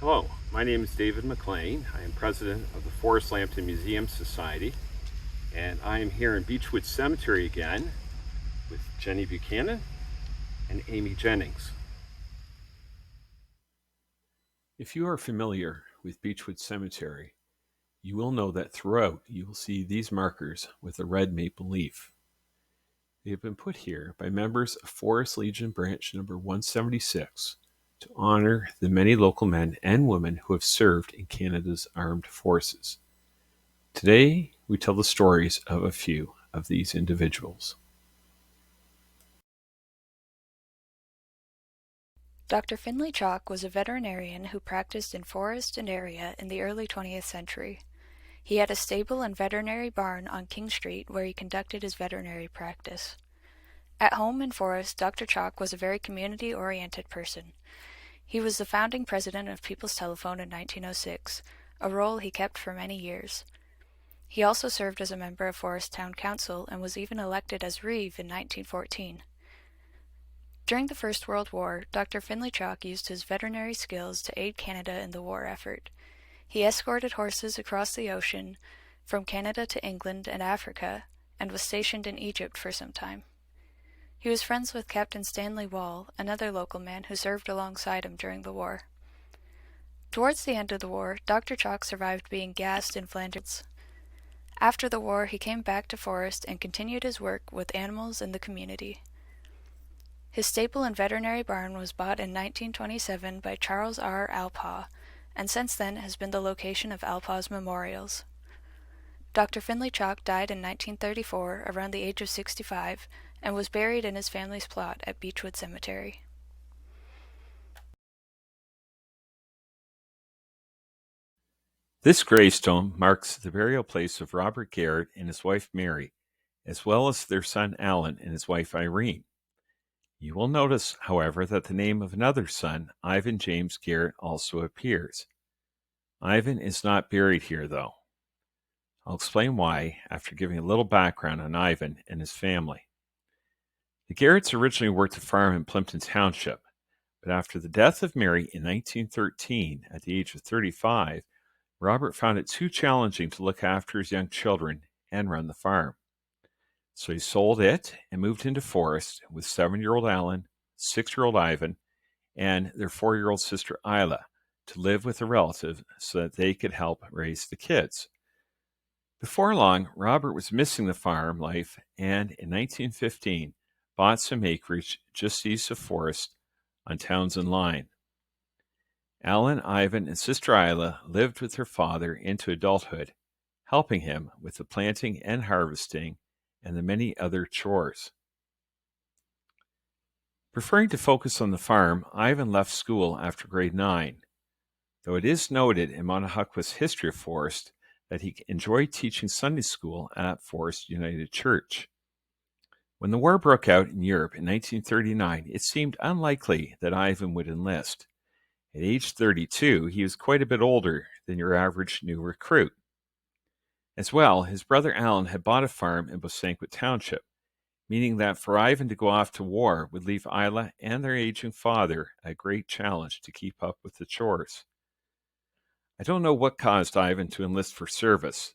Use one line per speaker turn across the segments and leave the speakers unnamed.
Hello, my name is David McLean. I am president of the Forest Lambton Museum Society, and I am here in Beechwood Cemetery again with Jenny Buchanan and Amy Jennings. If you are familiar with Beechwood Cemetery, you will know that throughout you will see these markers with a red maple leaf. They have been put here by members of Forest Legion Branch number 176 to honor the many local men and women who have served in Canada's armed forces. Today, we tell the stories of a few of these individuals.
Dr. Finley Chalk was a veterinarian who practiced in Forest and area in the early 20th century. He had a stable and veterinary barn on King Street where he conducted his veterinary practice. At home in Forest, Dr. Chalk was a very community-oriented person. He was the founding president of People's Telephone in 1906, a role he kept for many years. He also served as a member of Forest Town Council and was even elected as Reeve in 1914. During the First World War, Dr. Finley Chalk used his veterinary skills to aid Canada in the war effort. He escorted horses across the ocean, from Canada to England and Africa, and was stationed in Egypt for some time. He was friends with Captain Stanley Wall, another local man who served alongside him during the war. Towards the end of the war, Dr. Chalk survived being gassed in Flanders. After the war, he came back to Forest and continued his work with animals in the community. His stable and veterinary barn was bought in 1927 by Charles R. Alpaugh, and since then has been the location of Alpaugh's memorials. Dr. Finley Chalk died in 1934, around the age of 65, and was buried in his family's plot at Beechwood Cemetery.
This gravestone marks the burial place of Robert Garrett and his wife Mary, as well as their son Alan and his wife Irene. You will notice, however, that the name of another son, Ivan James Garrett, also appears. Ivan is not buried here, though. I'll explain why after giving a little background on Ivan and his family. The Garretts originally worked a farm in Plimpton Township, but after the death of Mary in 1913, at the age of 35, Robert found it too challenging to look after his young children and run the farm. So he sold it and moved into Forest with 7-year-old Alan, 6-year-old Ivan, and their 4-year-old sister Isla to live with a relative so that they could help raise the kids. Before long, Robert was missing the farm life and in 1915 bought some acreage just east of Forest on Townsend Line. Alan, Ivan, and sister Isla lived with her father into adulthood, helping him with the planting and harvesting and the many other chores. Preferring to focus on the farm, Ivan left school after grade 9, though it is noted in Monahuckwa's history of Forest that he enjoyed teaching Sunday school at Forest United Church. When the war broke out in Europe in 1939, it seemed unlikely that Ivan would enlist. At age 32, he was quite a bit older than your average new recruit. As well, his brother Alan had bought a farm in Bosanquet Township, meaning that for Ivan to go off to war would leave Isla and their aging father a great challenge to keep up with the chores. I don't know what caused Ivan to enlist for service.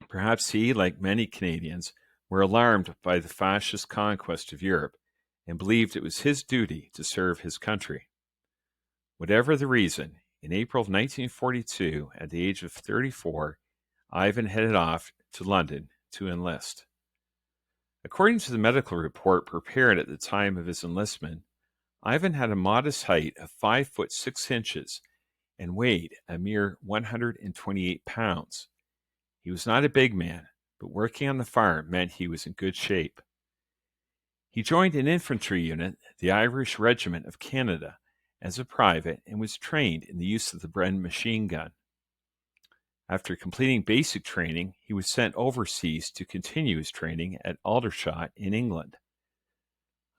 Perhaps he, like many Canadians, were alarmed by the fascist conquest of Europe and believed it was his duty to serve his country. Whatever the reason, in April of 1942, at the age of 34, Ivan headed off to London to enlist. According to the medical report prepared at the time of his enlistment, Ivan had a modest height of 5 foot 6 inches and weighed a mere 128 pounds. He was not a big man, but working on the farm meant he was in good shape. He joined an infantry unit, the Irish Regiment of Canada, as a private and was trained in the use of the Bren machine gun. After completing basic training, he was sent overseas to continue his training at Aldershot in England.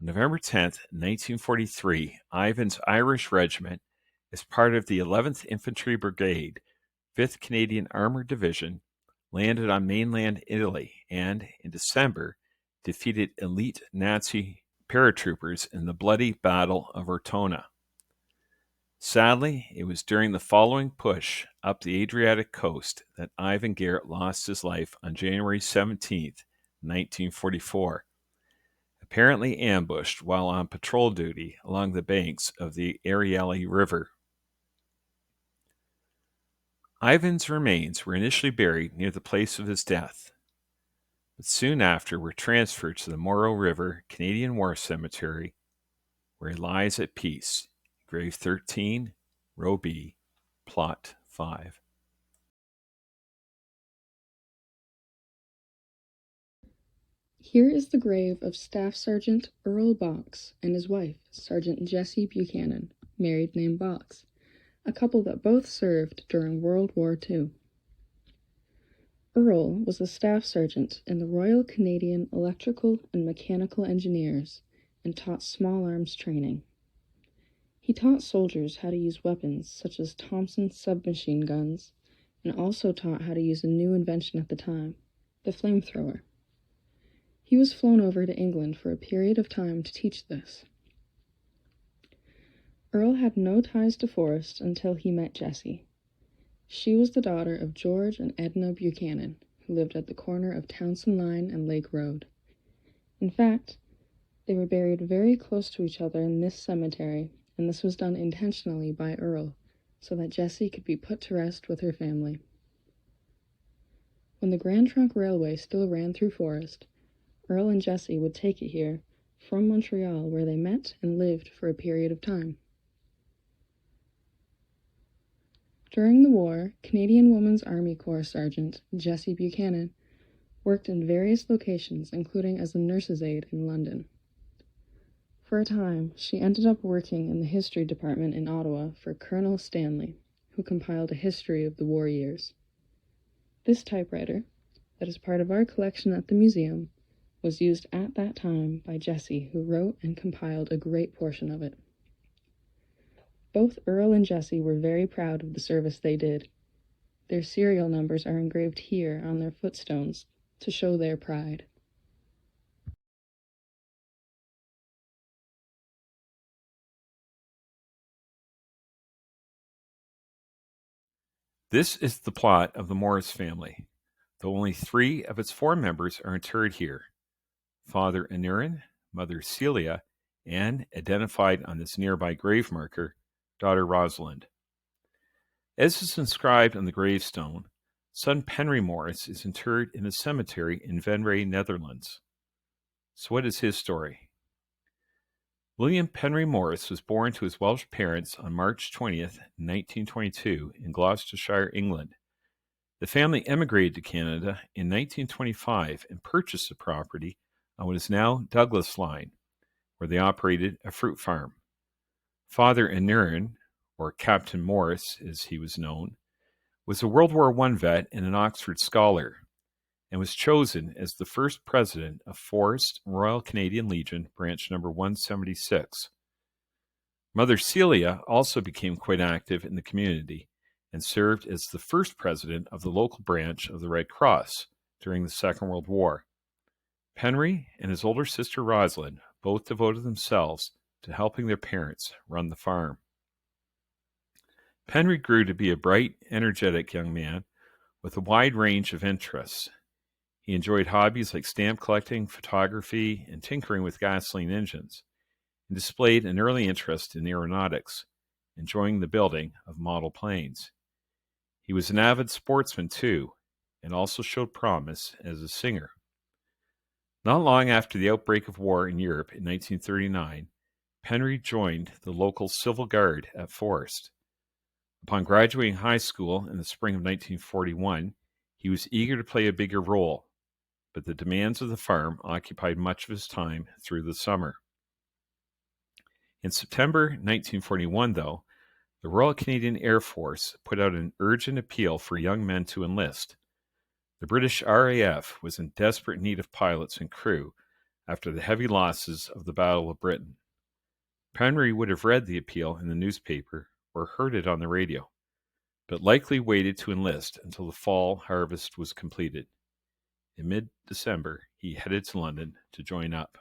On November 10, 1943, Ivan's Irish Regiment, as part of the 11th Infantry Brigade, 5th Canadian Armoured Division, landed on mainland Italy and, in December, defeated elite Nazi paratroopers in the bloody Battle of Ortona. Sadly, it was during the following push up the Adriatic coast that Ivan Garrett lost his life on January 17th, 1944, apparently ambushed while on patrol duty along the banks of the Arieli River. Ivan's remains were initially buried near the place of his death, but soon after were transferred to the Morrow River Canadian War Cemetery, where he lies at peace, grave 13, row B, plot 5.
Here is the grave of Staff Sergeant Earl Box and his wife, Sergeant Jessie Buchanan, married name Box, a couple that both served during World War II. Earl was a staff sergeant in the Royal Canadian Electrical and Mechanical Engineers and taught small arms training. He taught soldiers how to use weapons such as Thompson submachine guns, and also taught how to use a new invention at the time, the flamethrower. He was flown over to England for a period of time to teach this. Earl had no ties to Forest until he met Jessie. She was the daughter of George and Edna Buchanan, who lived at the corner of Townsend Line and Lake Road. In fact, they were buried very close to each other in this cemetery, and this was done intentionally by Earl, so that Jessie could be put to rest with her family. When the Grand Trunk Railway still ran through Forest, Earl and Jessie would take it here from Montreal, where they met and lived for a period of time. During the war, Canadian Women's Army Corps Sergeant Jessie Buchanan worked in various locations, including as a nurse's aide in London. For a time, she ended up working in the history department in Ottawa for Colonel Stanley, who compiled a history of the war years. This typewriter, that is part of our collection at the museum, was used at that time by Jessie, who wrote and compiled a great portion of it. Both Earl and Jessie were very proud of the service they did. Their serial numbers are engraved here on their footstones to show their pride.
This is the plot of the Morris family, though only 3 of its 4 members are interred here: Father Aneurin, Mother Celia, and, identified on this nearby grave marker, daughter Rosalind. As is inscribed on the gravestone, son Penry Morris is interred in a cemetery in Venray, Netherlands. So what is his story? William Penry Morris was born to his Welsh parents on March 20th, 1922, in Gloucestershire, England. The family emigrated to Canada in 1925 and purchased the property on what is now Douglas Line, where they operated a fruit farm. Father Aneurin, or Captain Morris as he was known, was a World War I vet and an Oxford scholar, and was chosen as the first president of Forest Royal Canadian Legion, Branch No. 176. Mother Celia also became quite active in the community and served as the first president of the local branch of the Red Cross during the Second World War. Penry and his older sister Rosalind both devoted themselves to helping their parents run the farm. Penry grew to be a bright, energetic young man with a wide range of interests. He enjoyed hobbies like stamp collecting, photography, and tinkering with gasoline engines, and displayed an early interest in aeronautics, enjoying the building of model planes. He was an avid sportsman, too, and also showed promise as a singer. Not long after the outbreak of war in Europe in 1939, Penry joined the local Civil Guard at Forest. Upon graduating high school in the spring of 1941, he was eager to play a bigger role, but the demands of the farm occupied much of his time through the summer. In September 1941, though, the Royal Canadian Air Force put out an urgent appeal for young men to enlist. The British RAF was in desperate need of pilots and crew after the heavy losses of the Battle of Britain. Penry would have read the appeal in the newspaper or heard it on the radio, but likely waited to enlist until the fall harvest was completed. In mid-December, he headed to London to join up.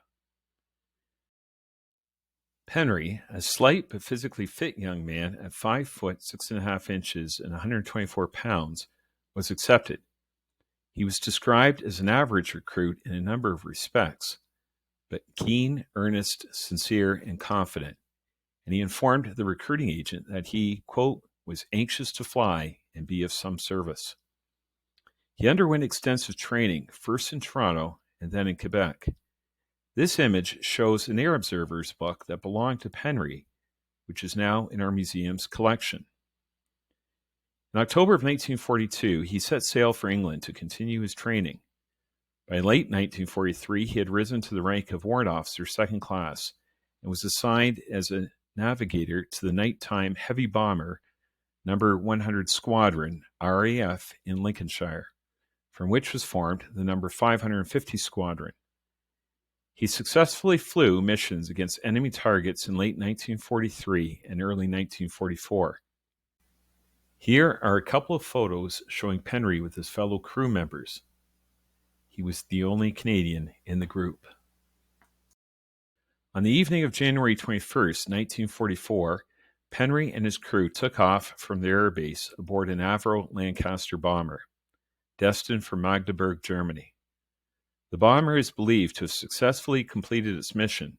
Penry, a slight but physically fit young man at 5 foot 6.5 inches and 124 pounds, was accepted. He was described as an average recruit in a number of respects, but keen, earnest, sincere, and confident, and he informed the recruiting agent that he, quote, was anxious to fly and be of some service. He underwent extensive training, first in Toronto and then in Quebec. This image shows an Air Observer's book that belonged to Penry, which is now in our museum's collection. In October of 1942, he set sail for England to continue his training. By late 1943, he had risen to the rank of Warrant Officer Second Class and was assigned as a navigator to the nighttime heavy bomber No. 100 Squadron, RAF, in Lincolnshire, from which was formed the No. 550 Squadron. He successfully flew missions against enemy targets in late 1943 and early 1944. Here are a couple of photos showing Penry with his fellow crew members. He was the only Canadian in the group. On the evening of January 21st, 1944, Penry and his crew took off from their air base aboard an Avro Lancaster bomber, destined for Magdeburg, Germany. The bomber is believed to have successfully completed its mission,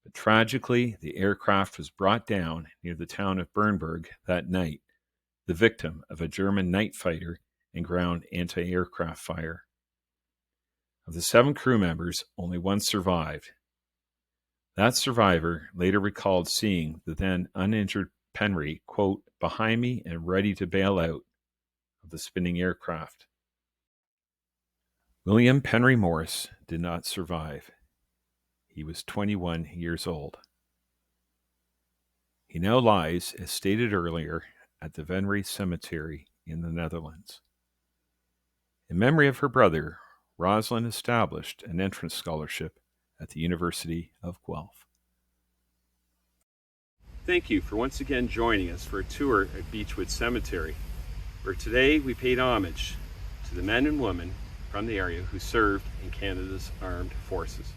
but tragically, the aircraft was brought down near the town of Bernburg that night, the victim of a German night fighter and ground anti-aircraft fire. Of the 7 crew members, only one survived. That survivor later recalled seeing the then uninjured Penry, quote, behind me and ready to bail out of the spinning aircraft. William Penry Morse did not survive. He was 21 years old. He now lies, as stated earlier, at the Beechwood Cemetery in the Netherlands. In memory of her brother, Rosalind established an entrance scholarship at the University of Guelph. Thank you for once again joining us for a tour at Beechwood Cemetery, where today we paid homage to the men and women from the area who served in Canada's armed forces.